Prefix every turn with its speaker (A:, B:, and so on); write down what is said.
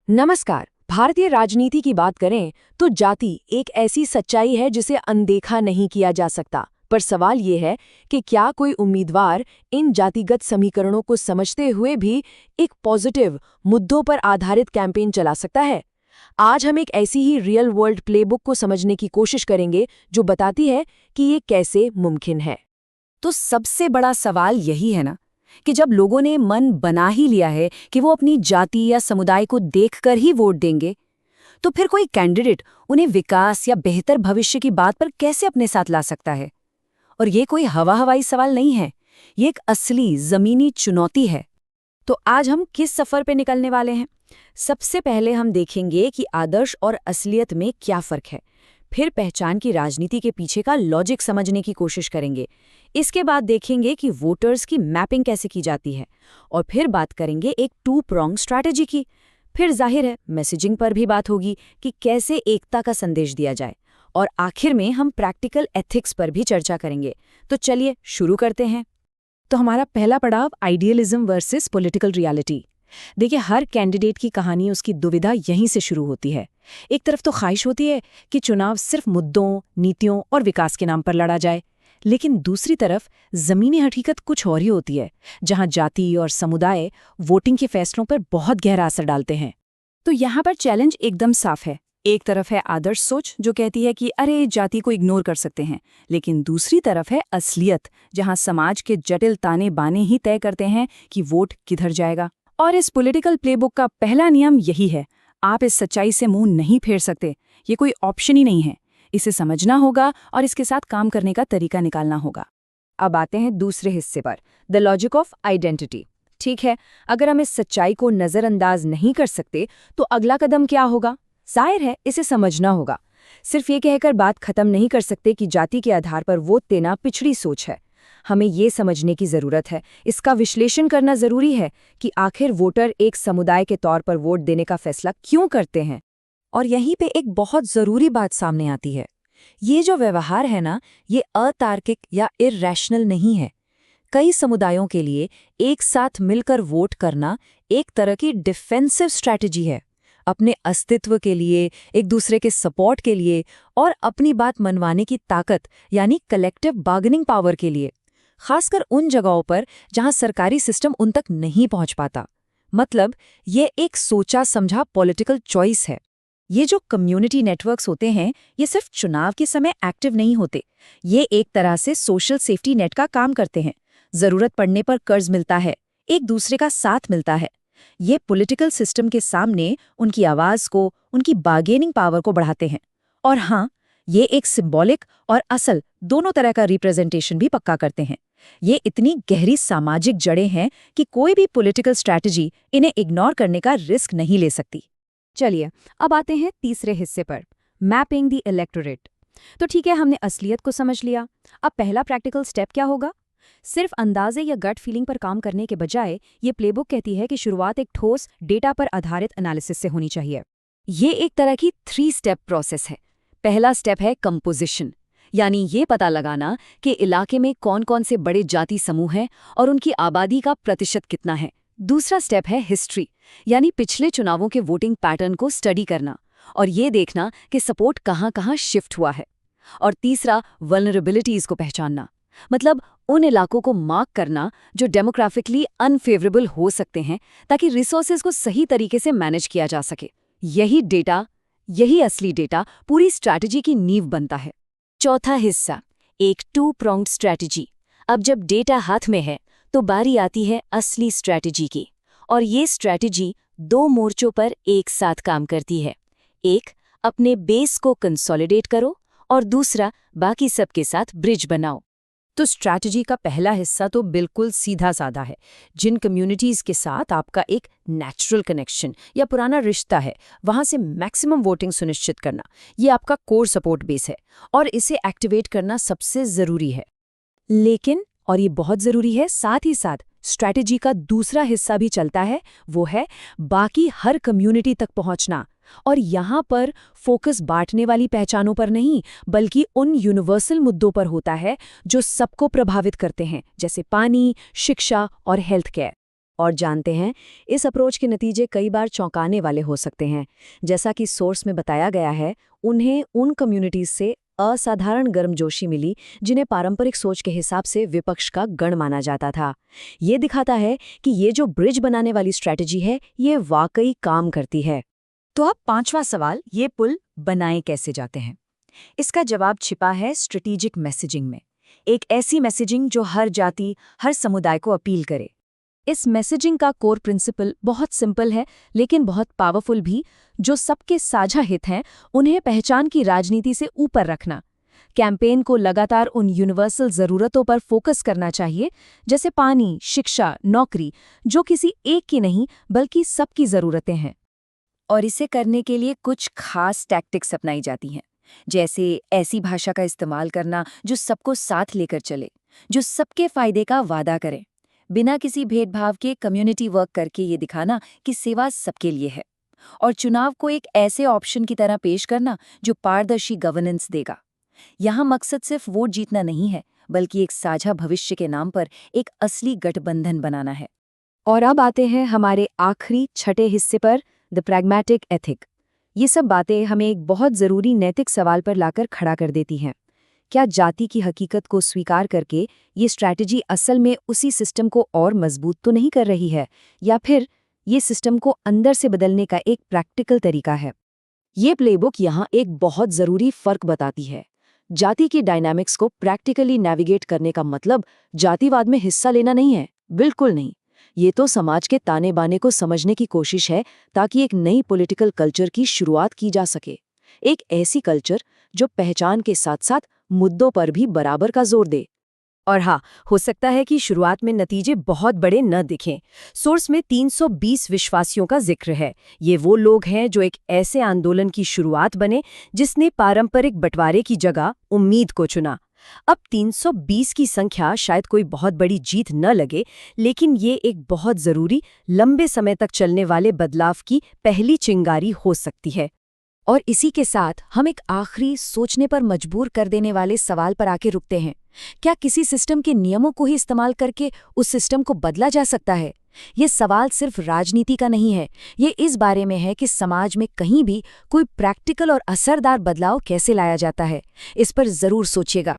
A: नमस्कार। भारतीय राजनीति की बात करें तो जाति एक ऐसी सच्चाई है जिसे अनदेखा नहीं किया जा सकता। पर सवाल ये है कि क्या कोई उम्मीदवार इन जातिगत समीकरणों को समझते हुए भी एक पॉजिटिव मुद्दों पर आधारित कैंपेन चला सकता है। आज हम एक ऐसी ही रियल वर्ल्ड प्लेबुक को समझने की कोशिश करेंगे जो बताती है कि ये कैसे मुमकिन है।
B: तो सबसे बड़ा सवाल यही है ना कि जब लोगों ने मन बना ही लिया है कि वो अपनी जाति या समुदाय को देखकर ही वोट देंगे, तो फिर कोई कैंडिडेट उन्हें विकास या बेहतर भविष्य की बात पर कैसे अपने साथ ला सकता है। और ये कोई हवाई सवाल नहीं है, ये एक असली जमीनी चुनौती है। तो आज हम किस सफर पे निकलने वाले हैं? सबसे पहले हम देखेंगे कि आदर्श और असलियत में क्या फर्क है। फिर पहचान की राजनीति के पीछे का लॉजिक समझने की कोशिश करेंगे। इसके बाद देखेंगे कि वोटर्स की मैपिंग कैसे की जाती है। और फिर बात करेंगे एक टू प्रोंग स्ट्रैटेजी की। फिर जाहिर है मैसेजिंग पर भी बात होगी कि कैसे एकता का संदेश दिया जाए। और आखिर में हम प्रैक्टिकल एथिक्स पर भी चर्चा करेंगे। तो चलिए शुरू करते हैं। तो हमारा पहला पड़ाव आइडियलिज्म वर्सेस पॉलिटिकल रियलिटी। देखिए, हर कैंडिडेट की कहानी, उसकी दुविधा यहीं से शुरू होती है। एक तरफ तो ख्वाहिश होती है कि चुनाव सिर्फ मुद्दों, नीतियों और विकास के नाम पर लड़ा जाए, लेकिन दूसरी तरफ जमीनी हकीकत कुछ और ही होती है, जहां जाति और समुदाय वोटिंग के फैसलों पर बहुत गहरा असर डालते हैं। तो यहाँ पर चैलेंज एकदम साफ है। एक तरफ है आदर्श सोच जो कहती है कि अरे जाति को इग्नोर कर सकते हैं, लेकिन दूसरी तरफ है असलियत, जहां समाज के जटिल ताने बाने ही तय करते हैं कि वोट किधर जाएगा। और इस पॉलिटिकल प्लेबुक का पहला नियम यही है, आप इस सच्चाई से मुंह नहीं फेर सकते। ये कोई ऑप्शन ही नहीं है, इसे समझना होगा और इसके साथ काम करने का तरीका निकालना होगा। अब आते हैं दूसरे हिस्से पर, द लॉजिक ऑफ आइडेंटिटी। ठीक है, अगर हम इस सच्चाई को नज़रअंदाज नहीं कर सकते तो अगला कदम क्या होगा? जाहिर है इसे समझना होगा। सिर्फ ये कहकर बात खत्म नहीं कर सकते कि जाति के आधार पर वोट देना पिछड़ी सोच है। हमें ये समझने की ज़रूरत है, इसका विश्लेषण करना ज़रूरी है कि आखिर वोटर एक समुदाय के तौर पर वोट देने का फैसला क्यों करते हैं। और यहीं पे एक बहुत ज़रूरी बात सामने आती है। ये जो व्यवहार है ना, ये अतार्किक या इरैशनल नहीं है। कई समुदायों के लिए एक साथ मिलकर वोट करना एक तरह की डिफेंसिव स्ट्रैटेजी है, अपने अस्तित्व के लिए, एक दूसरे के सपोर्ट के लिए और अपनी बात मनवाने की ताकत यानी कलेक्टिव बार्गेनिंग पावर के लिए, खासकर उन जगहों पर जहां सरकारी सिस्टम उन तक नहीं पहुंच पाता। मतलब ये एक सोचा समझा पॉलिटिकल चॉइस है। ये जो कम्युनिटी नेटवर्क्स होते हैं, ये सिर्फ चुनाव के समय एक्टिव नहीं होते, ये एक तरह से सोशल सेफ्टी नेट का काम करते हैं। जरूरत पड़ने पर कर्ज मिलता है, एक दूसरे का साथ मिलता है। ये पॉलिटिकल सिस्टम के सामने उनकी आवाज को, उनकी बार्गेनिंग पावर को बढ़ाते हैं। और हाँ, ये एक सिंबॉलिक और असल दोनों तरह का रिप्रेजेंटेशन भी पक्का करते हैं। ये इतनी गहरी सामाजिक जड़ें हैं कि कोई भी पॉलिटिकल स्ट्रैटेजी इन्हें इग्नोर करने का रिस्क नहीं ले सकती। चलिए अब आते हैं तीसरे हिस्से पर, मैपिंग द इलेक्टोरेट। तो ठीक है, हमने असलियत को समझ लिया। अब पहला प्रैक्टिकल स्टेप क्या होगा? सिर्फ अंदाजे या गट फीलिंग पर काम करने के बजाय ये प्लेबुक कहती है कि शुरुआत एक ठोस डेटा पर आधारित एनालिसिस से होनी चाहिए। ये एक तरह की 3 स्टेप प्रोसेस है। पहला स्टेप है कंपोजिशन, यानी ये पता लगाना कि इलाके में कौन कौन से बड़े जाति समूह हैं और उनकी आबादी का प्रतिशत कितना है। दूसरा स्टेप है हिस्ट्री, यानी पिछले चुनावों के वोटिंग पैटर्न को स्टडी करना और ये देखना कि सपोर्ट कहाँ-कहाँ शिफ्ट हुआ है। और तीसरा वल्नरेबिलिटीज को पहचानना, मतलब उन इलाकों को मार्क करना जो डेमोग्राफिकली अनफेवरेबल हो सकते हैं, ताकि रिसोर्सेज को सही तरीके से मैनेज किया जा सके। यही असली डेटा पूरी स्ट्रैटेजी की नींव बनता है। चौथा हिस्सा, एक 2 प्रोंग्ड स्ट्रैटेजी। अब जब डेटा हाथ में है तो बारी आती है असली स्ट्रैटेजी की। और ये स्ट्रैटेजी 2 मोर्चों पर एक साथ काम करती है। एक, अपने बेस को कंसोलिडेट करो और दूसरा, बाकी सबके साथ ब्रिज बनाओ। तो स्ट्रैटेजी का पहला हिस्सा तो बिल्कुल सीधा साधा है। जिन कम्युनिटीज़ के साथ आपका एक नेचुरल कनेक्शन या पुराना रिश्ता है, वहाँ से मैक्सिमम वोटिंग सुनिश्चित करना, ये आपका कोर सपोर्ट बेस है और इसे एक्टिवेट करना सबसे ज़रूरी है। लेकिन, और ये बहुत ज़रूरी है, साथ ही साथ स्ट्रैटेजी का दूसरा हिस्सा भी चलता है, वो है बाकी हर कम्युनिटी तक पहुँचना। और यहाँ पर फोकस बांटने वाली पहचानों पर नहीं, बल्कि उन यूनिवर्सल मुद्दों पर होता है जो सबको प्रभावित करते हैं, जैसे पानी, शिक्षा और हेल्थ केयर। और जानते हैं, इस अप्रोच के नतीजे कई बार चौंकाने वाले हो सकते हैं। जैसा कि सोर्स में बताया गया है, उन्हें उन कम्युनिटीज से असाधारण गर्मजोशी मिली जिन्हें पारंपरिक सोच के हिसाब से विपक्ष का गण माना जाता था। ये दिखाता है कि ये जो ब्रिज बनाने वाली स्ट्रैटेजी है, ये वाकई काम करती है। तो अब पांचवा सवाल, ये पुल बनाए कैसे जाते हैं? इसका जवाब छिपा है स्ट्रेटेजिक मैसेजिंग में। एक ऐसी मैसेजिंग जो हर जाति, हर समुदाय को अपील करे। इस मैसेजिंग का कोर प्रिंसिपल बहुत सिंपल है, लेकिन बहुत पावरफुल भी। जो सबके साझा हित हैं, उन्हें पहचान की राजनीति से ऊपर रखना। कैंपेन को लगातार उन यूनिवर्सल ज़रूरतों पर फोकस करना चाहिए, जैसे पानी, शिक्षा, नौकरी, जो किसी एक की नहीं बल्कि सबकी ज़रूरतें हैं। और इसे करने के लिए कुछ खास टैक्टिक्स अपनाई जाती हैं, जैसे ऐसी भाषा का इस्तेमाल करना जो सबको साथ लेकर चले, जो सबके फायदे का वादा करे, बिना किसी भेदभाव के कम्युनिटी वर्क करके ये दिखाना कि सेवा सबके लिए है, और चुनाव को एक ऐसे ऑप्शन की तरह पेश करना जो पारदर्शी गवर्नेंस देगा। यहाँ मकसद सिर्फ वोट जीतना नहीं है, बल्कि एक साझा भविष्य के नाम पर एक असली गठबंधन बनाना है। और अब आते हैं हमारे आखिरी छठे हिस्से पर, द प्रैग्मैटिक एथिक। ये सब बातें हमें एक बहुत ज़रूरी नैतिक सवाल पर लाकर खड़ा कर देती हैं। क्या जाति की हकीकत को स्वीकार करके ये स्ट्रैटेजी असल में उसी सिस्टम को और मजबूत तो नहीं कर रही है, या फिर ये सिस्टम को अंदर से बदलने का एक प्रैक्टिकल तरीका है? ये प्लेबुक यहाँ एक बहुत ज़रूरी फ़र्क बताती है। जाति की डायनामिक्स को प्रैक्टिकली नेविगेट करने का मतलब जातिवाद में हिस्सा लेना नहीं है, बिल्कुल नहीं। ये तो समाज के ताने बाने को समझने की कोशिश है, ताकि एक नई पॉलिटिकल कल्चर की शुरुआत की जा सके। एक ऐसी कल्चर जो पहचान के साथ साथ मुद्दों पर भी बराबर का जोर दे। और हाँ, हो सकता है कि शुरुआत में नतीजे बहुत बड़े न दिखें। सोर्स में 320 विश्वासियों का जिक्र है। ये वो लोग हैं जो एक ऐसे आंदोलन की शुरुआत बने जिसने पारंपरिक बंटवारे की जगह उम्मीद को चुना। अब 320 की संख्या शायद कोई बहुत बड़ी जीत न लगे, लेकिन ये एक बहुत ज़रूरी, लंबे समय तक चलने वाले बदलाव की पहली चिंगारी हो सकती है। और इसी के साथ हम एक आखिरी, सोचने पर मजबूर कर देने वाले सवाल पर आके रुकते हैं। क्या किसी सिस्टम के नियमों को ही इस्तेमाल करके उस सिस्टम को बदला जा सकता है? ये सवाल सिर्फ राजनीति का नहीं है, ये इस बारे में है कि समाज में कहीं भी कोई प्रैक्टिकल और असरदार बदलाव कैसे लाया जाता है। इस पर ज़रूर सोचिएगा।